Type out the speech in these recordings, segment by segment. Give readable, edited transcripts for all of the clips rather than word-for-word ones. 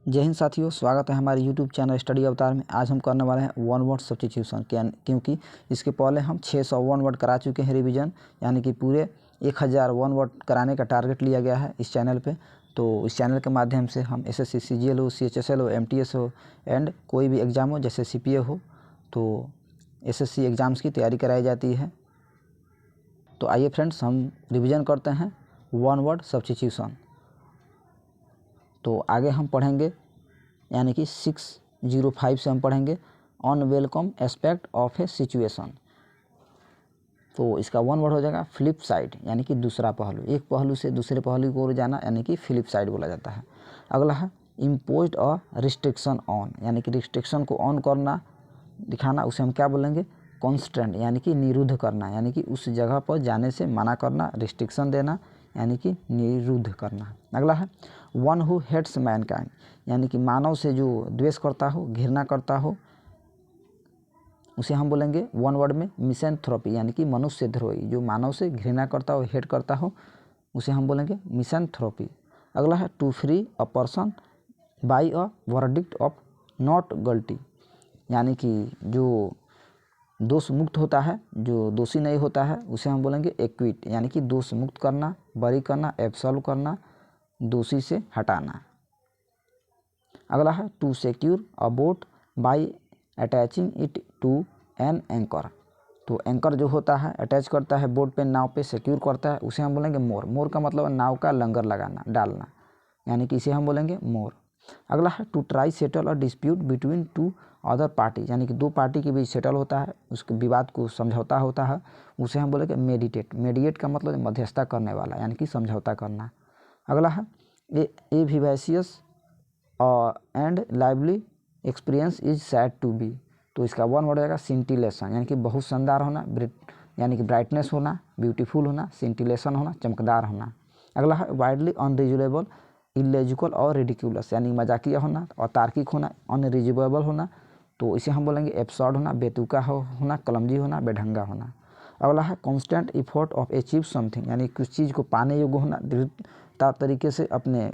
जय हिंद साथियों, स्वागत है हमारे YouTube चैनल स्टडी अवतार में। आज हम करने वाले हैं वन वर्ड सब्स्टिट्यूशन, क्योंकि इसके पहले हम 600 वन वर्ड करा चुके हैं रिवीजन, यानी कि पूरे 1000 वन वर्ड कराने का टारगेट लिया गया है इस चैनल पे। तो इस चैनल के माध्यम से हम SSC CGL हो, CHSL हो, MTS हो एंड कोई भी एग्ज़ाम हो जैसे CPA हो, तो SSC एग्ज़ाम्स की तैयारी कराई जाती है। तो आइए फ्रेंड्स, हम रिविज़न करते हैं वन वर्ड सब्स्टिट्यूशन। तो आगे हम पढ़ेंगे, यानी कि 605 से हम पढ़ेंगे unwelcome aspect of A situation. तो इसका वन वर्ड हो जाएगा फ्लिप साइड, यानी कि दूसरा पहलू। एक पहलू से दूसरे पहलू की ओर जाना, यानी कि फ्लिप साइड बोला जाता है। अगला है इम्पोज्ड अ रिस्ट्रिक्शन ऑन, यानी कि रिस्ट्रिक्शन को ऑन करना, दिखाना, उसे हम क्या बोलेंगे कॉन्स्ट्रेंट, यानी कि निरुद्ध करना, यानी कि उस जगह पर जाने से मना करना, रिस्ट्रिक्शन देना, यानी कि निरुद्ध करना। अगला है वन हु हेट्स मैनकाइंड, यानी कि मानव से जो द्वेष करता हो, घृणा करता हो, उसे हम बोलेंगे वन वर्ड में मिसैंथ्रोपी, यानी कि मनुष्य द्रोही। जो मानव से घृणा करता हो, हेट करता हो, उसे हम बोलेंगे मिसैंथ्रोपी। अगला है to free a person by a verdict of not guilty, यानी कि जो दोष मुक्त होता है, जो दोषी नहीं होता है, उसे हम बोलेंगे एक्विट, यानी कि दोष मुक्त करना, बरी करना, एब्सॉल्व करना, दोषी से हटाना। अगला है to secure a boat by attaching it to an anchor. तो एंकर जो होता है अटैच करता है बोट पे, नाव पे सिक्योर करता है, उसे हम बोलेंगे मोर। मोर का मतलब है नाव का लंगर लगाना, डालना, यानी कि इसे हम बोलेंगे मोर। अगला है to try settle a dispute between two other party, यानी कि दो पार्टी के बीच सेटल होता है, उसके विवाद को समझौता होता है, उसे हम बोलेंगे मेडिटेट। मेडिएट का मतलब मध्यस्थता करने वाला, यानी कि समझौता करना। अगला है a vivacious and lively experience is said to be. तो इसका वन वर्ड रहेगा सिंटिलेशन, यानी कि बहुत शानदार होना, यानी कि ब्राइटनेस होना, ब्यूटीफुल होना, सिंटिलेशन होना, चमकदार होना। अगला है वाइडली अनरिजनेबल, इलॉजिकल और रिडिक्यूलस, यानी मजाकिया होना और तार्किक होना, अनरिजनेबल होना, तो इसे हम बोलेंगे एब्सर्ड होना, बेतुका होना, कलमजी होना, बेढंगा होना। अगला है constant effort of achieve something, यानी कुछ चीज़ को पाने योग्य होना, दृढ़ता तरीके से अपने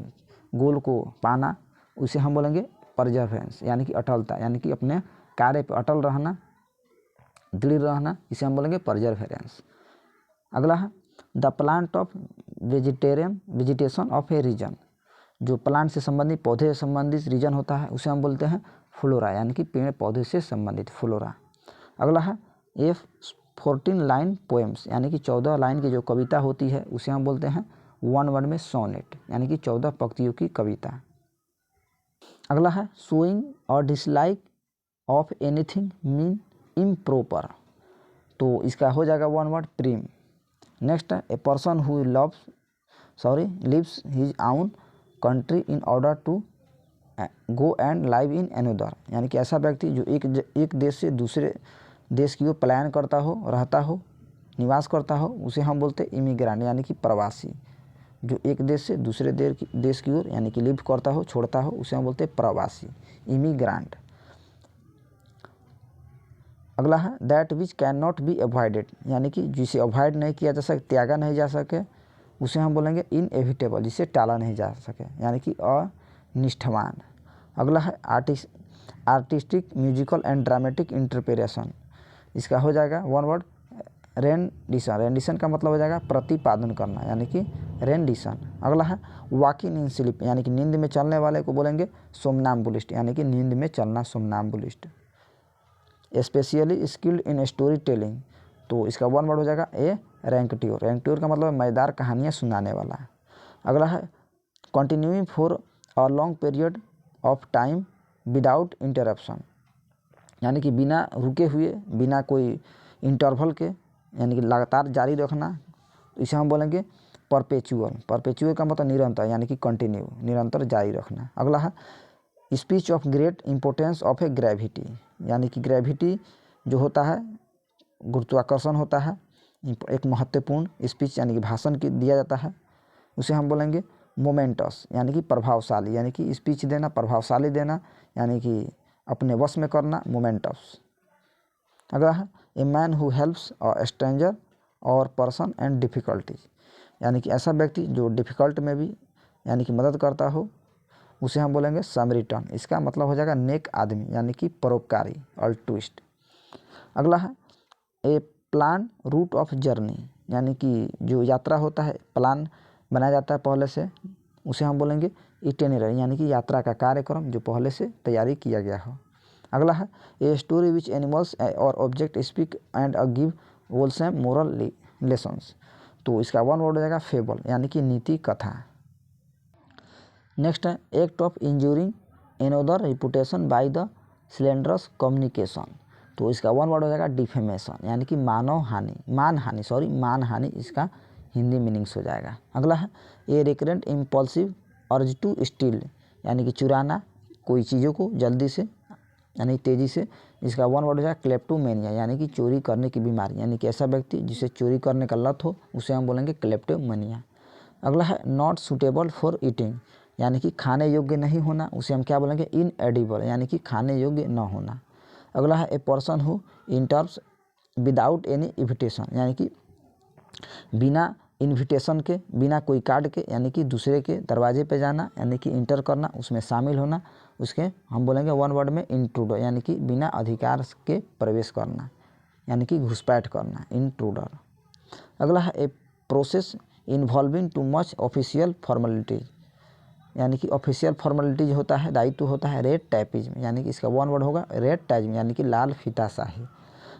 गोल को पाना, उसे हम बोलेंगे परजर्वेंस, यानी कि अटलता, यानी कि अपने कार्य पर अटल रहना, दृढ़ रहना, इसे हम बोलेंगे परजर्वेंस। अगला है the plant of vegetation of a region, जो प्लांट से संबंधित, पौधे से संबंधित रीजन होता है, उसे हम बोलते हैं फ्लोरा, यानी कि पेड़ पौधे से संबंधित फ्लोरा। अगला है 14 लाइन पोएम्स, यानी कि 14 लाइन की जो कविता होती है, उसे हम बोलते हैं वन वर्ड में सोनेट, यानी कि 14 पंक्तियों की कविता। अगला है शोइंग और dislike of anything mean improper, तो इसका हो जाएगा वन वर्ड प्रीम। नेक्स्ट है a person who leaves his own country in order to go and live in another, यानी कि ऐसा व्यक्ति जो एक देश से दूसरे देश की ओर पलायन करता हो, रहता हो, निवास करता हो, उसे हम बोलते हैं इमिग्रेंट, यानी कि प्रवासी। जो एक देश से दूसरे देश की ओर यानी कि लिव करता हो, छोड़ता हो, उसे हम बोलते हैं प्रवासी, इमिग्रेंट। अगला है that which can not be avoided, यानी कि जिसे अवॉइड नहीं किया जा सके, त्यागा नहीं जा सके, उसे हम बोलेंगे इनएविटेबल, जिसे टाला नहीं जा सके, यानी कि अनिष्ठवान। अगला है artistic, musical and dramatic interpretation, इसका हो जाएगा वन वर्ड रेंडिशन। रेंडिशन का मतलब हो जाएगा प्रतिपादन करना, यानी कि रेंडिशन। अगला है वॉकिंग इन स्लीप, यानी कि नींद में चलने वाले को बोलेंगे सोमनाम्बुलिस्ट, यानी कि नींद में चलना, सोमनाम्बुलिस्ट। Specially skilled in story telling, तो इसका वन वर्ड हो जाएगा ए रैंकट्योर। रैंकट्योर का मतलब मज़ेदार कहानियाँ सुनाने वाला। अगला है continuing for a long period of time without interruption, यानी कि बिना रुके हुए, बिना कोई इंटरवल के, यानी कि लगातार जारी रखना, इसे हम बोलेंगे परपेचुअल। परपेचुअल का मतलब निरंतर, यानी कि कंटिन्यू, निरंतर जारी रखना। अगला है speech of great importance of a gravity, यानी कि ग्रेविटी जो होता है, गुरुत्वाकर्षण होता है, एक महत्वपूर्ण स्पीच, यानी कि भाषण की दिया जाता है, उसे हम बोलेंगे मोमेंटस, यानी कि प्रभावशाली, यानी कि स्पीच देना, प्रभावशाली देना, यानी कि अपने वश में करना, मोमेंटस। अगला है a man who helps a stranger और पर्सन एंड डिफ़िकल्टीज, यानी कि ऐसा व्यक्ति जो डिफ़िकल्ट में भी, यानी कि मदद करता हो, उसे हम बोलेंगे समरिटन। इसका मतलब हो जाएगा नेक आदमी यानी कि परोपकारी, अल्ट्रुइस्ट। अगला है ए प्लान रूट ऑफ जर्नी, यानी कि जो यात्रा होता है प्लान बनाया जाता है पहले से, उसे हम बोलेंगे इटिनरी, यानी कि यात्रा का कार्यक्रम जो पहले से तैयारी किया गया हो। अगला है ए स्टोरी विच एनिमल्स और object speak and give wholesome moral lessons. तो इसका वन वर्ड हो जाएगा फेबल, यानी कि नीति कथा। नेक्स्ट है act of injuring another reputation by the slanderous communication. तो इसका वन वर्ड हो जाएगा डिफेमेशन, यानी कि मान हानि इसका हिंदी मीनिंग्स हो जाएगा। अगला है a recurrent impulsive urge to steal, यानी कि चुराना कोई चीज़ों को जल्दी से यानी तेज़ी से। इसका वन वर्ड हो जाएगा क्लेप्टोमेनिया, यानी कि चोरी करने की बीमारी, यानी कि ऐसा व्यक्ति जिसे चोरी करने का लत हो उसे हम बोलेंगे क्लेप्टोमेनिया। अगला है नॉट सूटेबल फॉर ईटिंग, यानी कि खाने योग्य नहीं होना, उसे हम क्या बोलेंगे इनएडिबल, यानी कि खाने योग्य न होना। अगला है a person who इंटर्स without any invitation, यानी कि बिना इन्विटेशन के, बिना कोई कार्ड के, यानी कि दूसरे के दरवाजे पे जाना, यानी कि इंटर करना, उसमें शामिल होना, उसके हम बोलेंगे वन वर्ड में इंट्रूडर, यानी कि बिना अधिकार के प्रवेश करना, यानी कि घुसपैठ करना, इंट्रूडर। अगला है a process involving too much official formalities, यानी कि ऑफिशियल फॉर्मेलिटीज होता है, दायित्व होता है रेड टैपिज्म, यानी कि इसका वन वर्ड होगा रेड टैपिज्म, यानी कि लाल फीताशाही।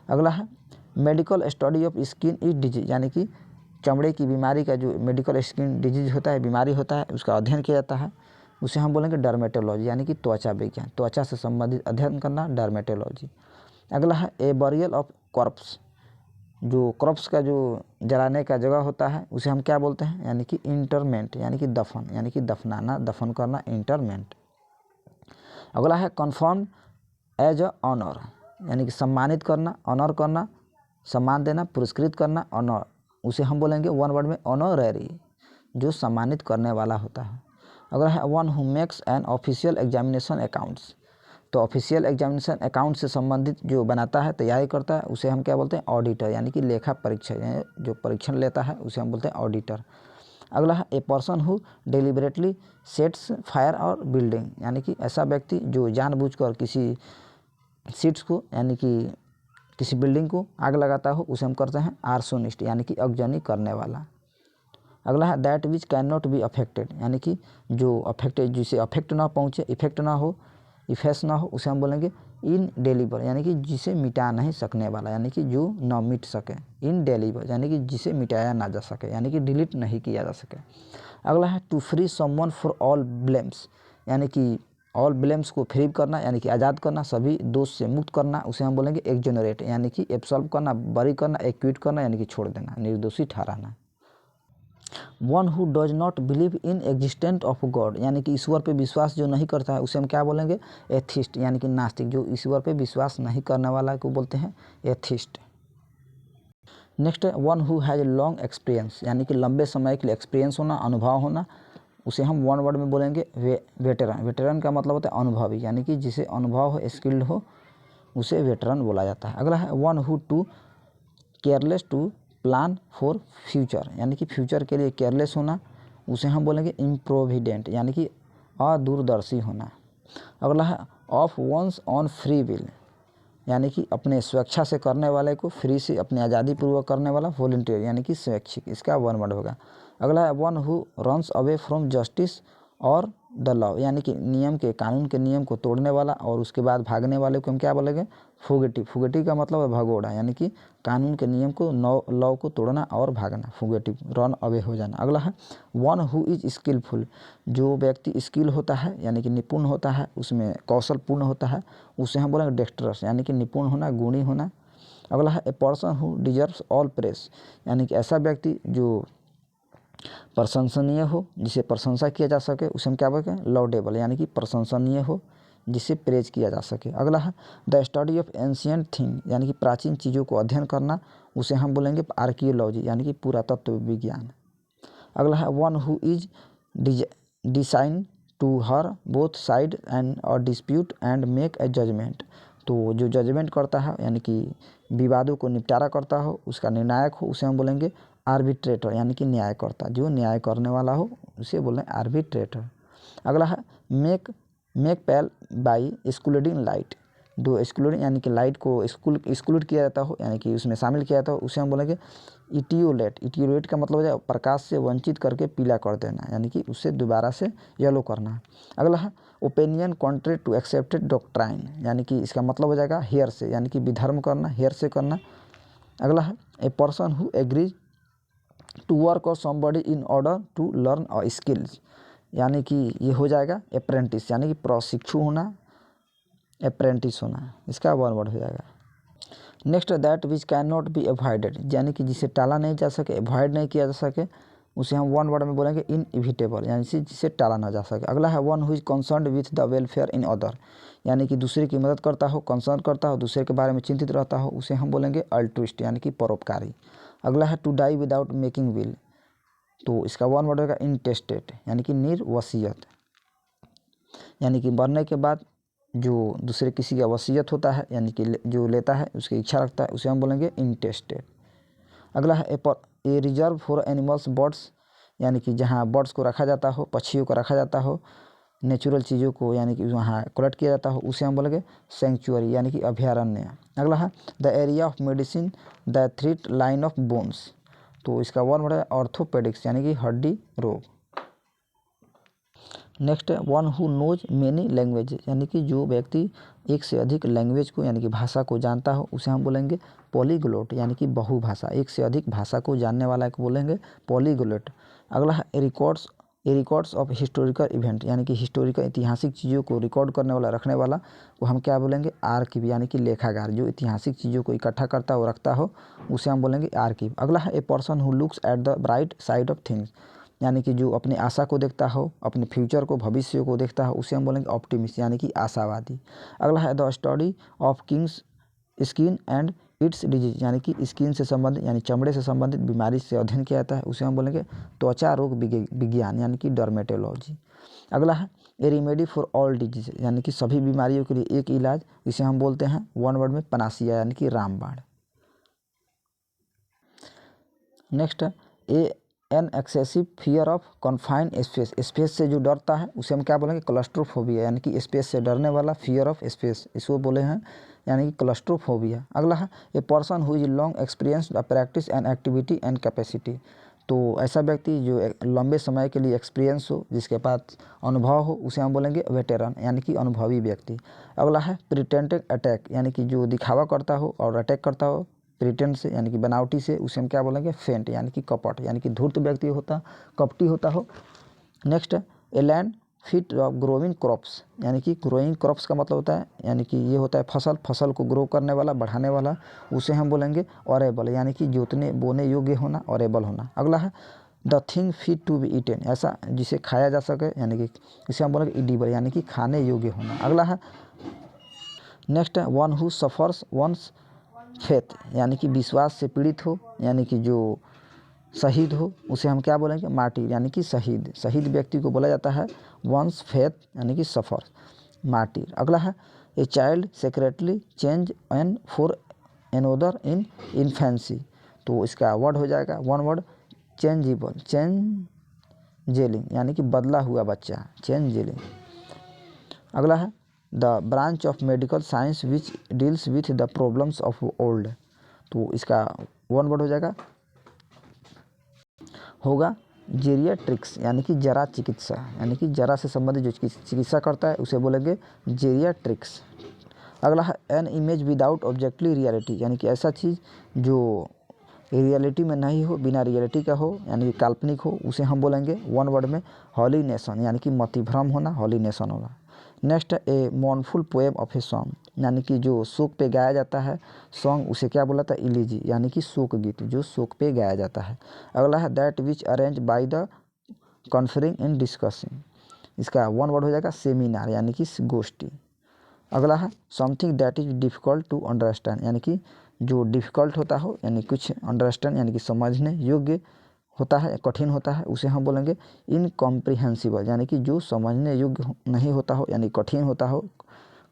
अगला है medical study of skin is disease, यानी कि चमड़े की बीमारी का जो मेडिकल स्किन डिजीज होता है, बीमारी होता है, उसका अध्ययन किया जाता है, उसे हम बोलेंगे डर्मेटोलॉजी, यानी कि त्वचा विज्ञान, त्वचा से संबंधित अध्ययन करना डर्मेटोलॉजी। अगला है ए बरियल ऑफ कॉर्प्स, जो कॉर्प्स का जो जलाने का जगह होता है उसे हम क्या बोलते हैं, यानी कि इंटरमेंट, यानी कि दफन, यानी कि दफनाना, दफन करना, इंटरमेंट। अगला है कन्फर्म एज अ ऑनर, यानी कि सम्मानित करना, ऑनर करना, सम्मान देना, पुरस्कृत करना, ऑनर, उसे हम बोलेंगे वन वर्ड में ऑनररी, जो सम्मानित करने वाला होता है। अगला है one who makes an official examination accounts, तो ऑफिशियल एग्जामिनेशन अकाउंट से संबंधित जो बनाता है, तैयारी करता है, उसे हम क्या बोलते हैं ऑडिटर, यानी कि लेखा परीक्षक, जो परीक्षण लेता है उसे हम बोलते हैं ऑडिटर। अगला है a person who deliberately sets fire और बिल्डिंग, यानी कि ऐसा व्यक्ति जो जानबूझकर किसी सीट्स को, यानी कि किसी बिल्डिंग को आग लगाता हो, उसे हम करते हैं आर्सोनिस्ट, यानी कि अगजनी करने वाला। अगला है that which can not be affected, यानी कि जो अफेक्टेड, जिसे अफेक्ट ना पहुँचे, इफेक्ट ना हो, इफेक्ट ना हो, उसे हम बोलेंगे इनडेलिबल, यानी कि जिसे मिटा नहीं सकने वाला, यानी कि जो ना मिट सके, इनडेलिबल, यानी कि जिसे मिटाया ना जा सके, यानी कि डिलीट नहीं किया जा सके। अगला है to free someone for all blames, यानी कि ऑल ब्लेम्स को फ्री करना, यानी कि आज़ाद करना, सभी दोष से मुक्त करना, उसे हम बोलेंगे एक्जोनरेट, यानी कि एब्सॉल्व करना, बरी करना, एक्विट करना, यानी कि छोड़ देना, निर्दोषी ठहराना। One who does not believe in existent of God, यानी कि ईश्वर पे विश्वास जो नहीं करता है उसे हम क्या बोलेंगे एथिस्ट, यानी कि नास्तिक, जो ईश्वर पे विश्वास नहीं करने वाला को बोलते हैं एथिस्ट। नेक्स्ट है one who has long experience, यानी कि लंबे समय के लिए एक्सपीरियंस होना, अनुभव होना, उसे हम वन वर्ड में बोलेंगे वेटरन। वेटरन का मतलब होता है अनुभवी, यानी कि जिसे अनुभव हो, स्किल्ड हो, उसे वेटरन बोला जाता है। अगला है one who too careless to plan for future, यानी कि फ्यूचर के लिए केयरलेस होना, उसे हम बोलेंगे इम्प्रोविडेंट, यानी कि अदूरदर्शी होना। अगला है of one's own free will, यानी कि अपने स्वेच्छा से करने वाले को, फ्री से अपनी आज़ादी पूर्वक करने वाला, वॉलंटियर, यानी कि स्वैच्छिक, इसका वन वर्ड होगा। अगला है one who runs away from justice और द लॉ, यानी कि नियम के, कानून के नियम को तोड़ने वाला और उसके बाद भागने वाले को हम क्या बोलेंगे फुगेटिव। फुगेटिव का मतलब है भगोड़ा, यानी कि कानून के नियम को, लॉ को तोड़ना और भागना, फुगेटिव, रन अवे हो जाना। अगला है वन हु इज स्किलफुल, जो व्यक्ति स्किल होता है, यानी कि निपुण होता है, उसमें कौशलपूर्ण होता है, उसे हम बोलेंगे डेक्स्ट्रस, यानी कि निपुण होना, गुणी होना। अगला है a person who deserves all press, यानी कि ऐसा व्यक्ति जो प्रशंसनीय हो, जिसे प्रशंसा किया जा सके, उसे हम क्या बोलते हैं लॉडेबल, यानी कि प्रशंसनीय हो, जिसे प्रेज किया जा सके। अगला है the study of ancient thing, यानी कि प्राचीन चीज़ों को अध्ययन करना, उसे हम बोलेंगे आर्कियोलॉजी, यानी कि पुरातत्व विज्ञान। अगला है one who is design to hear both side end a dispute and make a judgement, तो जो जजमेंट करता है, यानी कि विवादों को निपटारा करता हो, उसका निर्णायक हो, उसे हम बोलेंगे आर्बिट्रेटर, यानी कि न्यायकर्ता, जो न्याय करने वाला हो उसे बोलें आर्बिट्रेटर। अगला है make pale by excluding light. दो एक्सक्लूडिंग यानी कि लाइट को एक्सक्लूड किया जाता हो, यानी कि उसमें शामिल किया जाता हो, उसे हम बोलेंगे इटियोलेट। इटियोलेट का मतलब हो जाए प्रकाश से वंचित करके पीला कर देना, यानी कि उसे दोबारा से येलो करना। अगला है opinion contrary to accepted doctrine, यानी कि इसका मतलब हो जाएगा हेयर से, यानी कि विधर्म करना, हेयर से करना। अगला है a person who agrees to work और somebody in order to learn a skills, यानी कि ये हो जाएगा अप्रेंटिस, यानी कि प्रशिक्षु होना, अप्रेंटिस होना, इसका वन वर्ड हो जाएगा। Next that which can not be avoided, यानी कि जिसे टाला नहीं जा सके, अवॉइड नहीं किया जा सके, उसे हम वन वर्ड में बोलेंगे इनएविटेबल, यानी कि जिसे टाला ना जा सके। अगला है one who is concerned with the welfare in other, यानी कि दूसरे की मदद करता हो, कंसर्न करता हो, दूसरे के बारे में चिंतित रहता हो, उसे हम बोलेंगे अल्ट्रुइस्ट, यानी कि परोपकारी। अगला है to die without making will, तो इसका वन वर्ड होगा इंटेस्टेड, यानी कि निर्वसीयत, यानी कि मरने के बाद जो दूसरे किसी का वसीयत होता है, यानी कि जो लेता है, उसकी इच्छा रखता है, उसे हम बोलेंगे इंटेस्टेड। अगला है a reserve for animals birds, यानी कि जहाँ बर्ड्स को रखा जाता हो, पक्षियों को रखा जाता हो, नेचुरल चीज़ों को यानी कि वहाँ कलेक्ट किया जाता हो, उसे हम बोलेंगे सेंचुअरी, यानी कि अभयारण्य। अगला है the area of medicine the threat line of bones, तो इसका वन वर्ड है ऑर्थोपेडिक्स, यानी कि हड्डी रोग। नेक्स्ट है one who knows many language, यानी कि जो व्यक्ति एक से अधिक लैंग्वेज को यानी कि भाषा को जानता हो, उसे हम बोलेंगे पॉलीग्लोट, यानी कि बहुभाषा, एक से अधिक भाषा को जानने वाला को बोलेंगे पॉलीग्लोट। अगला है रिकॉर्ड्स ऑफ हिस्टोरिकल इवेंट, यानी कि हिस्टोरिकल ऐतिहासिक चीज़ों को रिकॉर्ड करने वाला, रखने वाला को हम क्या बोलेंगे आर्कीव, यानी कि लेखागार, जो ऐतिहासिक चीज़ों को इकट्ठा करता हो, रखता हो, उसे हम बोलेंगे आर्कीव। अगला है a person who looks at the bright side of things, यानी कि जो अपनी आशा को देखता हो, अपने फ्यूचर को, भविष्य को देखता हो, उसे हम बोलेंगे ऑप्टिमिस्ट, यानी कि आशावादी। अगला है the study of Kings skin and it's disease, यानी कि स्किन से संबंधित यानी चमड़े से संबंधित बीमारी से अध्ययन किया जाता है, उसे हम बोलेंगे त्वचा रोग विज्ञान, यानी कि डर्मेटोलॉजी। अगला है ए रेमेडी फॉर ऑल डिजीज, यानी कि सभी बीमारियों के लिए एक इलाज, इसे हम बोलते हैं वन वर्ड में पनासिया, यानी कि रामबाण। नेक्स्ट है an excessive fear of confined space, space से जो डरता है उसे हम क्या बोलेंगे क्लस्ट्रोफोबिया, यानी कि स्पेस से डरने वाला, फियर ऑफ स्पेस, इसको बोले हैं यानी कि क्लस्ट्रोफोबिया। अगला है a person who is long experienced practice and activity and capacity, तो ऐसा व्यक्ति जो लंबे समय के लिए एक्सपीरियंस हो, जिसके पास अनुभव हो, उसे हम बोलेंगे वेटेरन, यानी कि अनुभवी व्यक्ति। अगला है प्रिटेंडेड अटैक, यानी कि जो दिखावा करता हो और अटैक करता हो प्रिटेंड से, यानी कि बनावटी से, उसे हम क्या बोलेंगे फेंट, यानी कि कपट, यानी कि धूर्त व्यक्ति होता, कपटी होता हो। Next a land fit of growing crops, यानी कि ग्रोइंग क्रॉप्स का मतलब होता है यानी कि ये होता है फसल को ग्रो करने वाला, बढ़ाने वाला, उसे हम बोलेंगे ऑरेबल, यानी कि जोतने बोने योग्य होना, ऑरेबल होना। अगला है the thing fit to be eaten, ऐसा जिसे खाया जा सके, यानी कि इसे हम बोलेंगे इडिबल, यानी कि खाने योग्य होना। अगला है नेक्स्ट है one who suffers one's faith, यानी कि विश्वास से पीड़ित हो, यानी कि जो शहीद हो, उसे हम क्या बोलेंगे मार्टिर, यानी कि शहीद व्यक्ति को बोला जाता है वंस फेथ, यानी कि सफर, मार्टिर। अगला है a child secretly change an for another in infancy, तो इसका वर्ड हो जाएगा वन वर्ड चेंजिबल, चेंजेलिंग, यानी कि बदला हुआ बच्चा, चेंजेलिंग। अगला है the branch of medical science which deals with the problems of old, तो इसका वन वर्ड हो होगा जेरियाट्रिक्स, यानी कि जरा चिकित्सा, यानी कि जरा से संबंधित जो चिकित्सा करता है उसे बोलेंगे जेरियाट्रिक्स। अगला है एन इमेज विदाउट ऑब्जेक्टली रियलिटी, यानी कि ऐसा चीज़ जो रियलिटी में नहीं हो, बिना रियलिटी का हो, यानी कि काल्पनिक हो, उसे हम बोलेंगे वन वर्ड में हॉलीनेशन, यानी कि मतिभ्रम होना, हॉलीनेशन होना। Next A मॉर्नफुल poem of a song, यानी कि जो शोक पे गाया जाता है सॉन्ग, उसे क्या बोला था इलीजी, यानी कि शोक गीत, जो शोक पे गाया जाता है। अगला है that which arrange by the conferring in discussing, इसका वन वर्ड हो जाएगा सेमिनार, यानी कि गोष्ठी। अगला है something that is difficult to understand, यानी कि जो डिफ़िकल्ट होता हो, यानी कुछ अंडरस्टैंड यानी कि समझने योग्य होता है, कठिन होता है, उसे हम बोलेंगे इनकॉम्प्रिहेंसिबल, यानी कि जो समझने योग्य नहीं होता हो, यानी कठिन होता हो,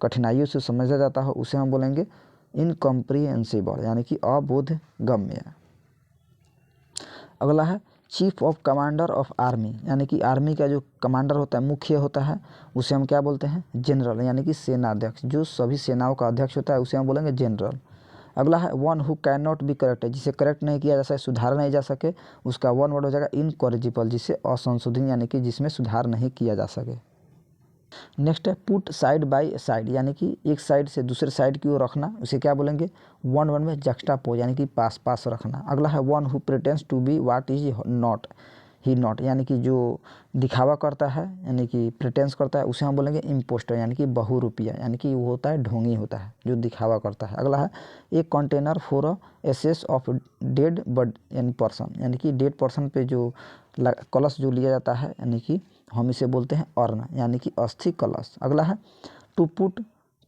कठिनाइयों से समझा जाता हो, उसे हम बोलेंगे इनकॉम्प्रिहेंसिबल, यानी कि अबोधगम्य। अगला है chief of commander of army, यानी कि आर्मी का जो कमांडर होता है, मुख्य होता है, उसे हम क्या बोलते हैं? जनरल, यानी कि सेनाध्यक्ष। जो सभी सेनाओं का अध्यक्ष होता है उसे हम बोलेंगे जनरल। अगला है one who can not be corrected, जिसे करेक्ट नहीं किया जा सके, सुधारा नहीं जा सके, उसका वन वर्ड हो जाएगा इनकॉरिजिबल, जिसे असंशोधन यानी कि जिसमें सुधार नहीं किया जा सके। नेक्स्ट है पुट साइड बाय साइड, यानी कि एक साइड से दूसरे साइड की ओर रखना, उसे क्या बोलेंगे? वन वर्ड में जक्स्टापोज, यानी कि पास पास रखना। अगला है one who pretends to be what is not he not, यानी कि जो दिखावा करता है, यानी कि प्रिटेंस करता है, उसे हम बोलेंगे इम्पोस्टर, यानी कि बहुरूपिया, यानी कि वो होता है ढोंगी होता है जो दिखावा करता है। अगला है एक container for a ashes of dead body यानी पर्सन, यानी कि डेड पर्सन पे जो कलश जो लिया जाता है, यानी कि हम इसे बोलते हैं अर्न, यानी कि अस्थि कलश। अगला है to put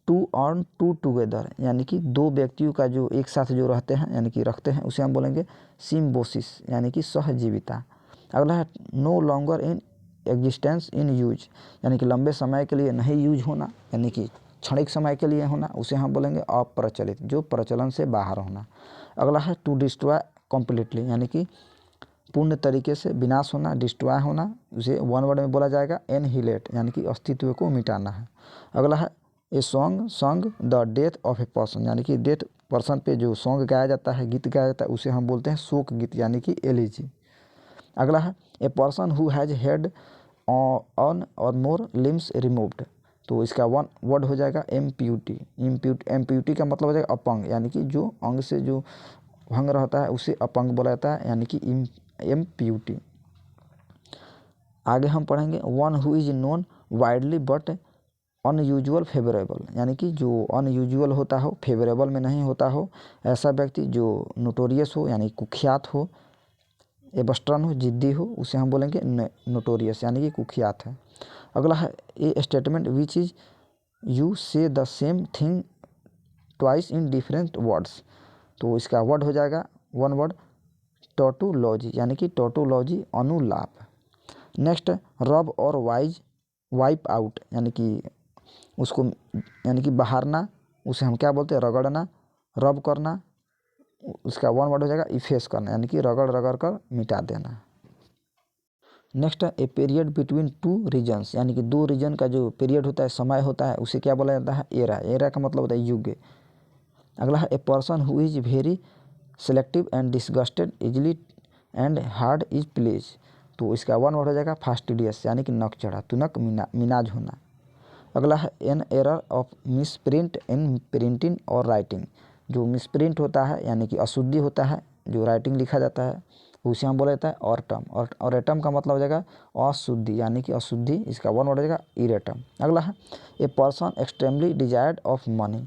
to on to together, यानी कि दो व्यक्तियों का जो एक साथ जो रहते हैं, यानी कि रखते हैं, उसे हम बोलेंगे सिम्बोसिस, यानी कि सहजीविता। अगला है no longer in existence in use, यानी कि लंबे समय के लिए नहीं यूज होना, यानी कि क्षणिक समय के लिए होना, उसे हम बोलेंगे अप्रचलित, जो प्रचलन से बाहर होना। अगला है टू डिस्ट्रॉय कम्प्लीटली, यानी कि पूर्ण तरीके से विनाश होना, डिस्ट्रॉय होना, उसे वन वर्ड में बोला जाएगा एनहिलेट, यानी कि अस्तित्व को मिटाना है। अगला है a song the death of a person, यानी कि डेथ पर्सन पे जो सॉन्ग गाया जाता है, गीत गाया जाता है, उसे हम बोलते हैं शोक गीत, यानी कि एलिजी। अगला है a person who has head on और मोर लिम्स रिमूव्ड, तो इसका वन वर्ड हो जाएगा एम्प्यूटी। एम्प्यूटी का मतलब हो जाएगा अपंग, यानी कि जो अंग से जो भंग रहता है उसे अपंग बोला जाता है, यानी कि एम्प्यूटी। आगे हम पढ़ेंगे one who is known widely but unusual favourable, यानी कि जो अनयूजुअल होता हो, फेवरेबल में नहीं होता हो, ऐसा व्यक्ति जो नोटोरियस हो, यानी कुख्यात हो, एबस्ट्रन हो, जिद्दी हो, उसे हम बोलेंगे नोटोरियस, यानी कि कुख्यात है। अगला है a statement which is you say the same thing twice in different words, तो इसका वर्ड हो जाएगा वन वर्ड टोटोलॉजी, यानी कि टोटोलॉजी अनुलाप। नेक्स्ट रब और वाइप आउट, यानी कि उसको यानी कि बहारना, उसे हम क्या बोलते हैं? रगड़ना, रब करना, उसका वन वर्ड हो जाएगा इफेस करना, यानी कि रगड़ रगड़ कर मिटा देना। नेक्स्ट है a period between two reasons, यानी कि दो रीजन का जो पीरियड होता है, समय होता है, उसे क्या बोला जाता है? एरा। एरा का मतलब होता है युग। अगला है a person who is very selective and disgusted easily and hard is please, तो इसका वन वर्ड हो जाएगा फास्टिडियस, यानी कि नक चढ़ा, तुनक मिनाज होना। अगला है an error of miss print in printing और राइटिंग, जो मिस प्रिंट होता है, यानी कि अशुद्धि होता है, जो राइटिंग लिखा जाता है, उसे हम बोला जाता है ऑरटम, और एटम का मतलब हो जाएगा अशुद्धि, यानी कि अशुद्धि, इसका वन वर्ड हो जाएगा इरेटम। अगला है a person extremely desired of money,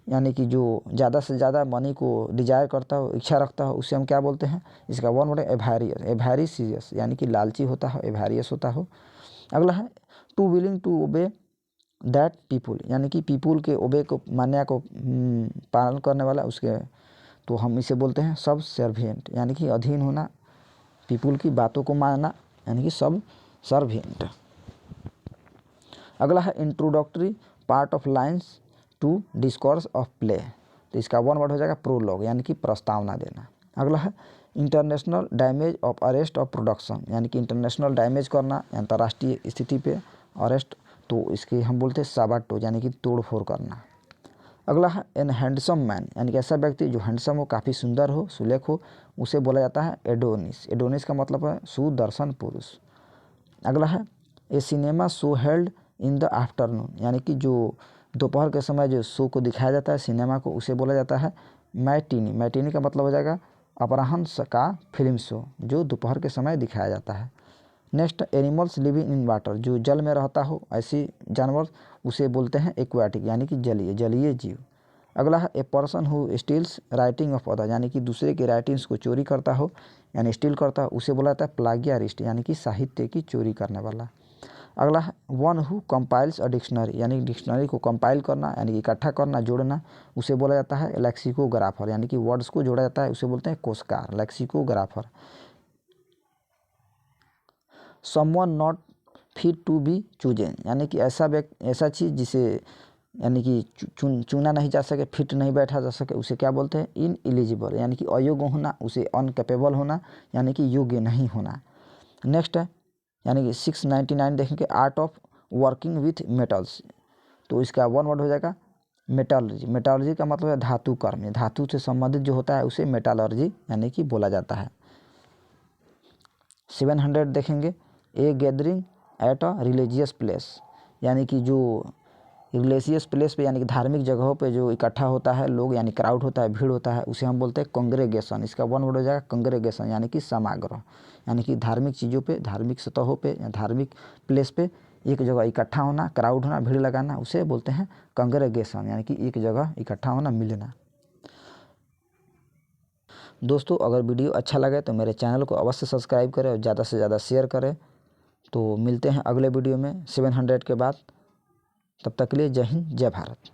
यानी कि जो ज़्यादा से ज़्यादा मनी को डिजायर करता हो, इच्छा रखता हो, उसे हम क्या बोलते हैं? इसका वन वर्ड है एवैरियस, एवैरिशियस, यानी कि लालची होता हो, एवैरियस होता हो। अगला है too willing to obey that people, यानी कि पीपुल के ओबे को, मान्या को पालन करने वाला, उसके, तो हम इसे बोलते हैं सब सर्वेंट, यानी कि अधीन होना, पीपुल की बातों को मानना, यानी कि सब सर्वेंट। अगला है introductory part of lines to discourse of play, तो इसका वन वर्ड हो जाएगा प्रोलॉग, यानी कि प्रस्तावना देना। अगला है international damage of arrest of production, यानी कि इंटरनेशनल डैमेज करना, अंतर्राष्ट्रीय स्थिति पे अरेस्ट, तो इसके हम बोलते हैं साबाटो, यानी कि तोड़ फोड़ करना। अगला है एन हैंडसम मैन, यानी कि ऐसा व्यक्ति जो हैंडसम हो, काफ़ी सुंदर हो, सुलेख हो, उसे बोला जाता है एडोनिस। एडोनिस का मतलब है सुदर्शन पुरुष। अगला है a cinema show held in the afternoon, यानी कि जो दोपहर के समय जो शो को दिखाया जाता है, सिनेमा को, उसे बोला जाता है मैटिनी। मैटिनी का मतलब हो जाएगा अपराह्न का फिल्म शो, जो दोपहर के समय दिखाया जाता है। Next animals living in water, जो जल में रहता हो, ऐसी जानवर, उसे बोलते हैं एक्वाटिक, यानी कि जलीय जीव। अगला है a person who steels writing of other, यानी कि दूसरे की राइटिंग्स को चोरी करता हो, यानी स्टील करता हो, उसे बोला जाता है प्लागियरिस्ट, यानी कि साहित्य की चोरी करने वाला। अगला है one who compiles a dictionary, यानी डिक्शनरी को कंपाइल करना, यानी इकट्ठा करना, जोड़ना, उसे बोला जाता है लेक्सिकोग्राफर, यानी कि वर्ड्स को जोड़ा जाता है, उसे बोलते हैं कोशकार, lexicographer. Someone not fit to be chosen, यानी कि ऐसा चीज़ जिसे यानी कि चुना नहीं जा सके, फिट नहीं बैठा जा सके, उसे क्या बोलते हैं? इन एलिजिबल, यानी कि अयोग्य होना, उसे अनकेपेबल होना, यानी कि योग्य नहीं होना। नेक्स्ट है यानी कि 699 देखेंगे, art of working with metals. तो इसका वन वर्ड हो जाएगा मेटालर्जी। मेटालर्जी का मतलब है धातु कर्म, धातु से संबंधित जो होता है उसे मेटालर्जी यानी कि बोला जाता है। 700 देखेंगे, a gathering at a religious place, यानी कि जो रिलीजियस प्लेस पे यानी कि धार्मिक जगहों पे जो इकट्ठा होता है लोग, यानी क्राउड होता है, भीड़ होता है, उसे हम बोलते हैं कांग्रेगेशन। इसका वन वर्ड हो जाएगा कांग्रेगेशन, यानी कि समाग्रह। यानी कि धार्मिक चीज़ों पे, धार्मिक सतहों पे या धार्मिक प्लेस पे एक जगह इकट्ठा होना, क्राउड होना, भीड़ लगाना, उसे बोलते हैं कांग्रेगेशन, यानी कि एक जगह इकट्ठा होना, मिलना। दोस्तों अगर वीडियो अच्छा लगे तो मेरे चैनल को अवश्य सब्सक्राइब करें और ज़्यादा से ज़्यादा शेयर करें। तो मिलते हैं अगले वीडियो में 700 के बाद। तब तक के लिए जय हिंद, जय भारत।